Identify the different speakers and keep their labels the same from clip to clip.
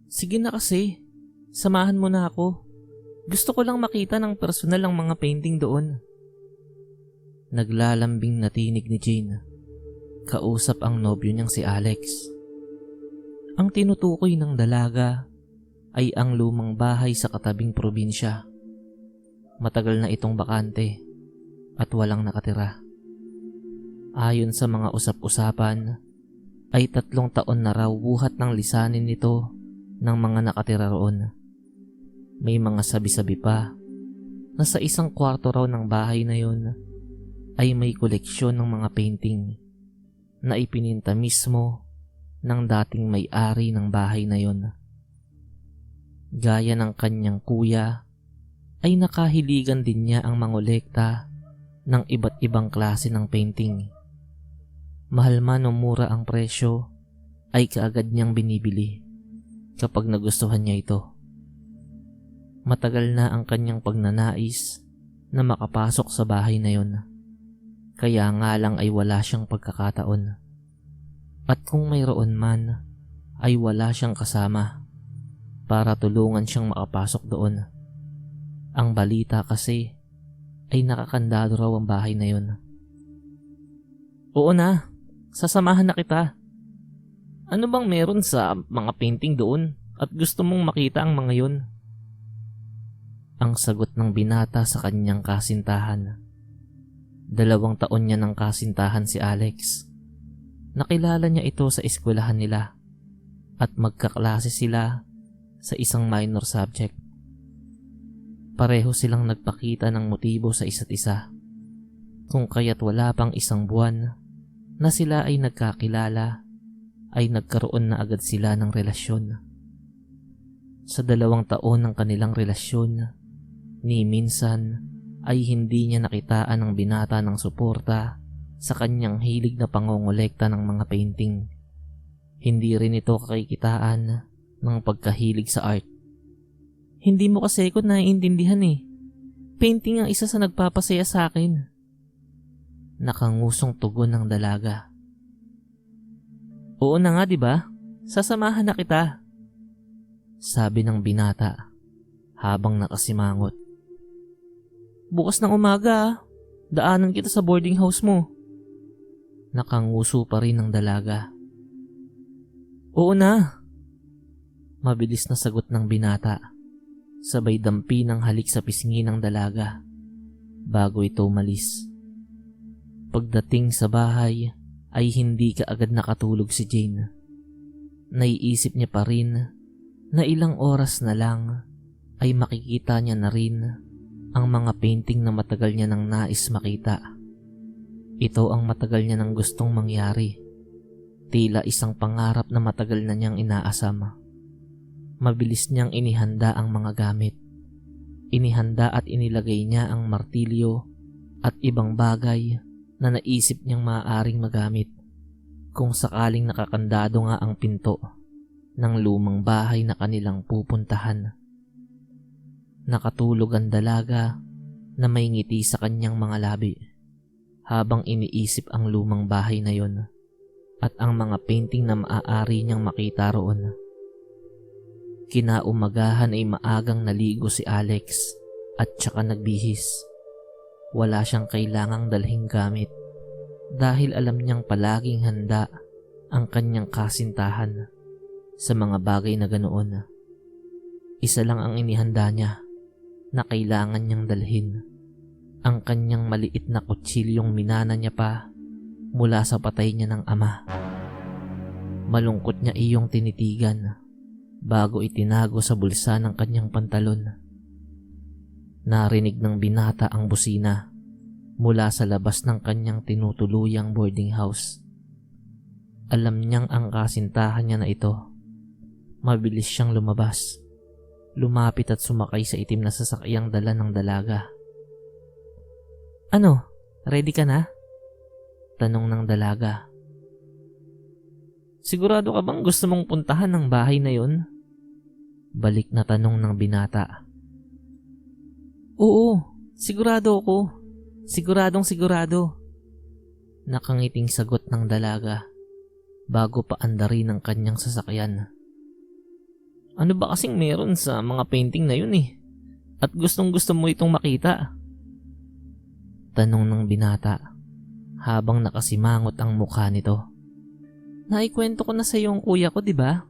Speaker 1: Sige na kasi. Samahan mo na ako. Gusto ko lang makita ng personal ang mga painting doon. Naglalambing na tinig ni Jane. Kausap ang nobyo niyang si Alex. Ang tinutukoy ng dalaga ay ang lumang bahay sa katabing probinsya. Matagal na itong bakante at walang nakatira. Ayon sa mga usap-usapan, ay 3 taon na raw buhat ng lisanin nito ng mga nakatira roon. May mga sabi-sabi pa na sa isang kwarto raw ng bahay na yun ay may koleksyon ng mga painting na ipininta mismo ng dating may-ari ng bahay na yun. Gaya ng kanyang kuya, ay nakahiligan din niya ang mangolekta ng iba't ibang klase ng painting. Mahal man o mura ang presyo, ay kaagad niyang binibili kapag nagustuhan niya ito. Matagal na ang kanyang pagnanais na makapasok sa bahay na yun. Kaya nga lang ay wala siyang pagkakataon. At kung mayroon man, ay wala siyang kasama para tulungan siyang makapasok doon. Ang balita kasi ay nakakandado raw ang bahay na yun. Oo na, sasamahan na kita. Ano bang meron sa mga painting doon at gusto mong makita ang mga yun? Ang sagot ng binata sa kanyang kasintahan. 2 taon niya ng kasintahan si Alex. Nakilala niya ito sa eskwelahan nila at magkaklase sila sa isang minor subject. Pareho silang nagpakita ng motibo sa isa't isa. Kung kaya't wala pang 1 buwan na sila ay nagkakilala, ay nagkaroon na agad sila ng relasyon. Sa 2 taon ng kanilang relasyon, ni minsan ay hindi niya nakitaan ng binata ng suporta sa kanyang hilig na pangongolekta ng mga painting. Hindi rin ito kakikitaan ng pagkahilig sa art. Hindi mo kasi ko naiintindihan eh. Painting ang isa sa nagpapasaya sa akin. Nakangusong tugon ng dalaga. Oo na nga, di ba? Sasamahan na kita. Sabi ng binata habang nakasimangot. Bukas ng umaga, daanan kita sa boarding house mo. Nakanguso pa rin ng dalaga. Oo na. Mabilis na sagot ng binata. Sabay dampi ng halik sa pisngi ng dalaga bago ito umalis. Pagdating sa bahay ay hindi kaagad nakatulog si Jane. Naiisip niya pa rin na ilang oras na lang ay makikita niya na rin ang mga painting na matagal niya nang nais makita. Ito ang matagal niya nang gustong mangyari. Tila isang pangarap na matagal na niyang inaasam. Mabilis niyang inihanda ang mga gamit. Inihanda at inilagay niya ang martilyo at ibang bagay na naisip niyang maaaring magamit kung sakaling nakakandado nga ang pinto ng lumang bahay na kanilang pupuntahan. Nakatulog ang dalaga na may ngiti sa kanyang mga labi habang iniisip ang lumang bahay na yon at ang mga painting na maaari niyang makita roon. Kinaumagahan ay maagang naligo si Alex at saka nagbihis. Wala siyang kailangang dalhing gamit dahil alam niyang palaging handa ang kanyang kasintahan sa mga bagay na ganoon. Isa lang ang inihanda niya na kailangan niyang dalhin. Ang kanyang maliit na kutsilyong minana niya pa mula sa patay niya ng ama. Malungkot niya iyong tinitigan bago itinago sa bulsa ng kanyang pantalon. Narinig ng binata ang busina mula sa labas ng kanyang tinutuluyang boarding house. Alam niyang ang kasintahan niya na ito. Mabilis siyang lumabas. Lumapit at sumakay sa itim na sasakyang dala ng dalaga. Ano? Ready ka na? Tanong ng dalaga. Sigurado ka bang gusto mong puntahan ng bahay na yon? Balik na tanong ng binata. Oo, sigurado ako. Siguradong sigurado. Nakangiting sagot ng dalaga bago paandarin ang kanyang sasakyan. Ano ba kasing meron sa mga painting na yun eh? At gustong gusto mo itong makita? Tanong ng binata habang nakasimangot ang mukha nito. Naikwento ko na sa iyo ang kuya ko, di ba?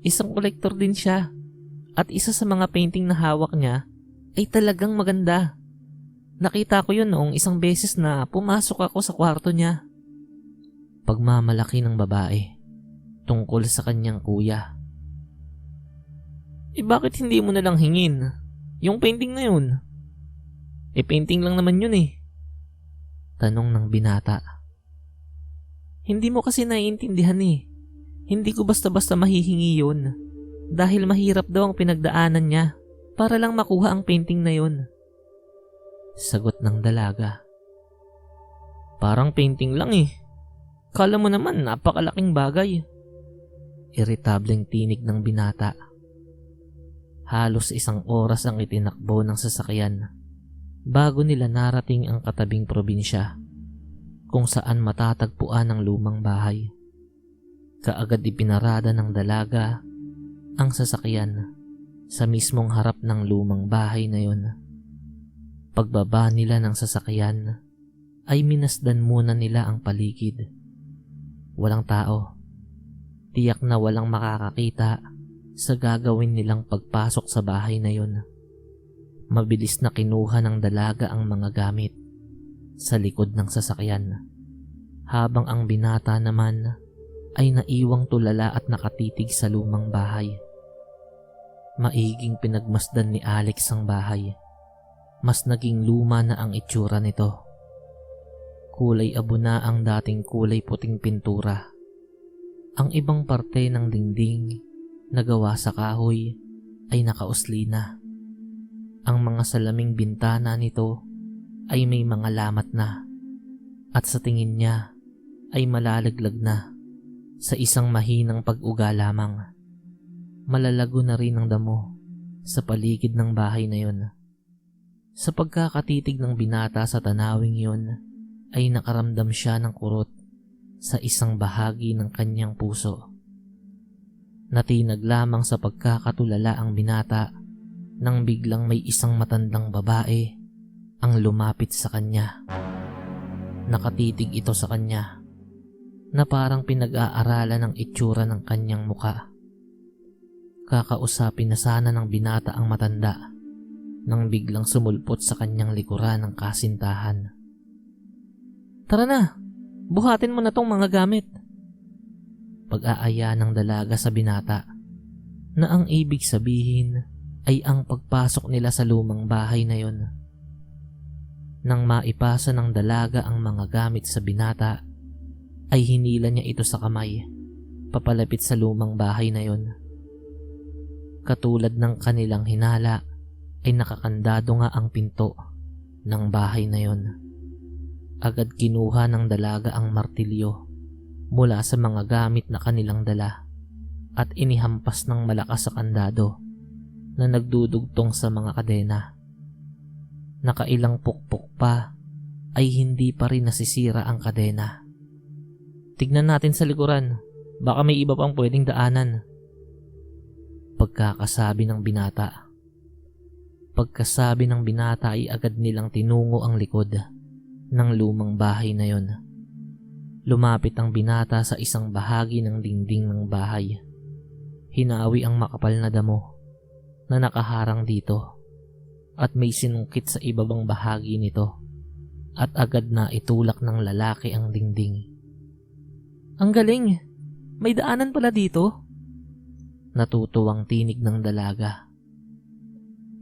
Speaker 1: Isang kolektor din siya. At isa sa mga painting na hawak niya ay talagang maganda. Nakita ko yun noong isang beses na pumasok ako sa kwarto niya. Pagmamalaki ng babae tungkol sa kanyang kuya. Bakit hindi mo na lang hingin yung painting na yun? Painting lang naman yun eh. Tanong ng binata. Hindi mo kasi naiintindihan eh. Hindi ko basta-basta mahihingi yun. Dahil mahirap daw ang pinagdaanan niya para lang makuha ang painting na yun. Sagot ng dalaga. Parang painting lang eh. Kala mo naman napakalaking bagay. Iritableng tinig ng binata. Halos 1 oras ang itinakbo ng sasakyan bago nila narating ang katabing probinsya kung saan matatagpuan ang lumang bahay. Kaagad ipinarada ng dalaga ang sasakyan sa mismong harap ng lumang bahay na yun. Pagbaba nila ng sasakyan ay minasdan muna nila ang paligid. Walang tao. Tiyak na walang makakakita sa gagawin nilang pagpasok sa bahay na yun. Mabilis na kinuha ng dalaga ang mga gamit sa likod ng sasakyan, habang ang binata naman ay naiwang tulala at nakatitig sa lumang bahay. Maiging pinagmasdan ni Alex ang bahay. Mas naging luma na ang itsura nito. Kulay abo na ang dating kulay puting pintura. Ang ibang parte ng dingding na gawa sa kahoy ay nakausli na. Ang mga salaming bintana nito ay may mga lamat na, at sa tingin niya ay malalaglag na sa isang mahinang pag-uga lamang. Malalago na rin ang damo sa paligid ng bahay na yun. Sa pagkakatitig ng binata sa tanawing yun, ay nakaramdam siya ng kurot sa isang bahagi ng kanyang puso. Natinag lamang sa pagkakatulala ang binata nang biglang may isang matandang babae ang lumapit sa kanya. Nakatitig ito sa kanya na parang pinag-aaralan ng itsura ng kanyang muka. Kakausapin na sana ng binata ang matanda nang biglang sumulpot sa kanyang likuran ng kasintahan. Tara na, buhatin mo na tong mga gamit. Pag-aaya ng dalaga sa binata na ang ibig sabihin ay ang pagpasok nila sa lumang bahay na yon. Nang maipasa ng dalaga ang mga gamit sa binata, ay hinila niya ito sa kamay papalapit sa lumang bahay na yon. Katulad ng kanilang hinala ay nakakandado nga ang pinto ng bahay na yon. Agad kinuha ng dalaga ang martilyo mula sa mga gamit na kanilang dala at inihampas ng malakas sa kandado na nagdudugtong sa mga kadena. Nakailang pukpok pa ay hindi pa rin nasisira ang kadena. Tignan natin sa likuran, baka may iba pang pwedeng daanan. Pagkakasabi ng binata. Pagkasabi ng binata ay agad nilang tinungo ang likod ng lumang bahay na yon. Lumapit ang binata sa isang bahagi ng dingding ng bahay. Hinawi ang makapal na damo na nakaharang dito at may sinungkit sa ibabang bahagi nito at agad na itulak ng lalaki ang dingding. Ang galing! May daanan pala dito? Natutuwang tinig ng dalaga.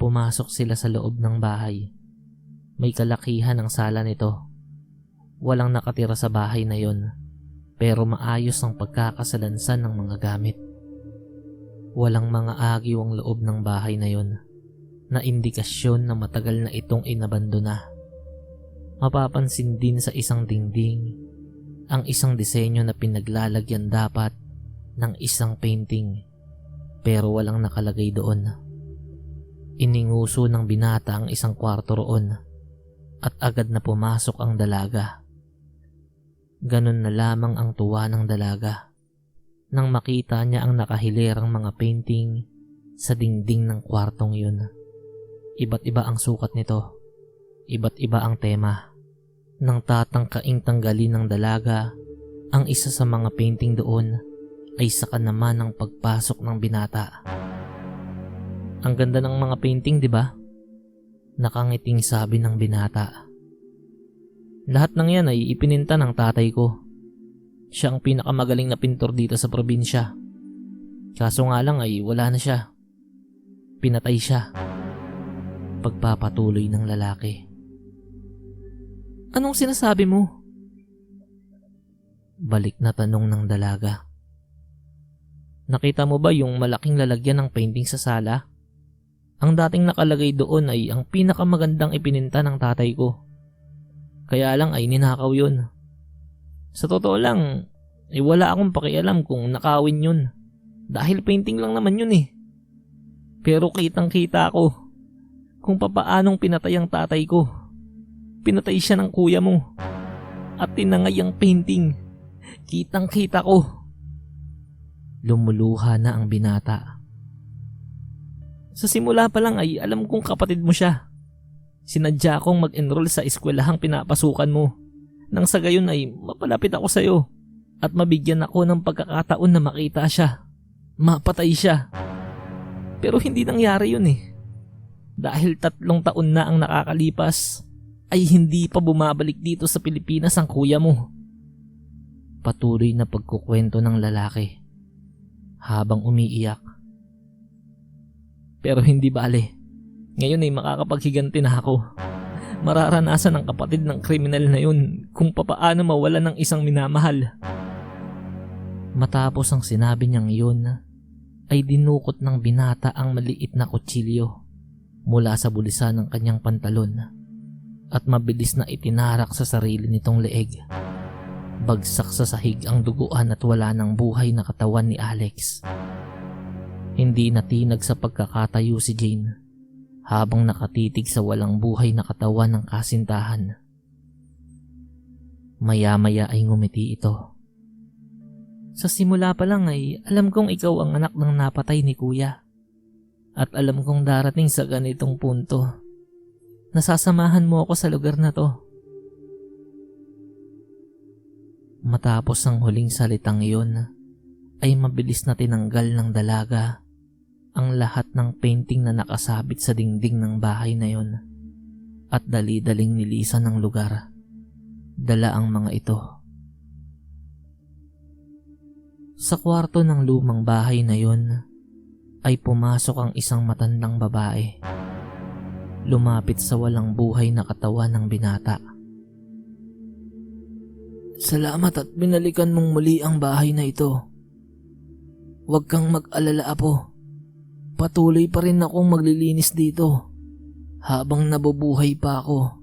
Speaker 1: Pumasok sila sa loob ng bahay. May kalakihan ang sala nito. Walang nakatira sa bahay na yon, pero maayos ang pagkakasalansan ng mga gamit. Walang mga agiw ang loob ng bahay na yon, na indikasyon na matagal na itong inabandona. Mapapansin din sa isang dingding ang isang disenyo na pinaglalagyan dapat ng isang painting, pero walang nakalagay doon. Ininguso ng binata ang isang kwarto roon at agad na pumasok ang dalaga. Ganon na lamang ang tuwa ng dalaga nang makita niya ang nakahilerang mga painting Sa dingding ng kwartong yun, iba't iba ang sukat nito, iba't iba ang tema. Nang tatangkaing tanggalin ng dalaga ang isa sa mga painting doon, ay saka naman ang pagpasok ng binata. Ang ganda ng mga painting, di ba? Nakangiting sabi ng binata. Lahat ng yan ay ipininta ng tatay ko. Siya ang pinakamagaling na pintor dito sa probinsya. Kaso nga lang ay wala na siya. Pinatay siya. Pagpapatuloy ng lalaki. Anong sinasabi mo? Balik na tanong ng dalaga. Nakita mo ba yung malaking lalagyan ng painting sa sala? Ang dating nakalagay doon ay ang pinakamagandang ipininta ng tatay ko. Kaya lang ay ninakaw yun. Sa totoo lang, wala akong pakialam kung nakawin yun. Dahil painting lang naman yun eh. Pero kitang-kita ko kung papaanong pinatay ang tatay ko. Pinatay siya ng kuya mo. At tinangay ang painting. Kitang-kita ko. Lumuluha na ang binata. Sa simula pa lang ay alam kong kapatid mo siya. Sinadya kong mag-enroll sa eskwelahang pinapasukan mo. Nang sa gayon ay mapalapit ako sa iyo. At mabigyan ako ng pagkakataon na makita siya. Mapatay siya. Pero hindi nangyari yun eh. Dahil 3 taon na ang nakakalipas, ay hindi pa bumabalik dito sa Pilipinas ang kuya mo. Patuloy na pagkukwento ng lalaki habang umiiyak. Pero hindi bale. Ngayon ay makakapaghiganti na ako. Mararanasan ng kapatid ng kriminal na yun kung papaano mawala ng isang minamahal. Matapos ang sinabi niyang iyon, ay dinukot ng binata ang maliit na kutsilyo mula sa bulisan ng kanyang pantalon at mabilis na itinarak sa sarili nitong leeg. Bagsak sa sahig ang duguan at wala ng buhay na katawan ni Alex. Hindi natinag sa pagkakatayo si Jane habang nakatitig sa walang buhay na katawan ng kasintahan. Maya-maya ay ngumiti ito. Sa simula pa lang ay alam kong ikaw ang anak ng napatay ni kuya. At alam kong darating sa ganitong punto. Nasasamahan mo ako sa lugar na to. Matapos ang huling salitang iyon, ay mabilis na tinanggal ng dalaga ang lahat ng painting na nakasabit sa dingding ng bahay na yon at dali-daling nilisan ng lugar. Dala ang mga ito. Sa kwarto ng lumang bahay na yon ay pumasok ang isang matandang babae. Lumapit sa walang buhay na katawan ng binata. Salamat at binalikan mong muli ang bahay na ito. Huwag kang mag-alala, apo. Patuloy pa rin akong maglilinis dito habang nabubuhay pa ako.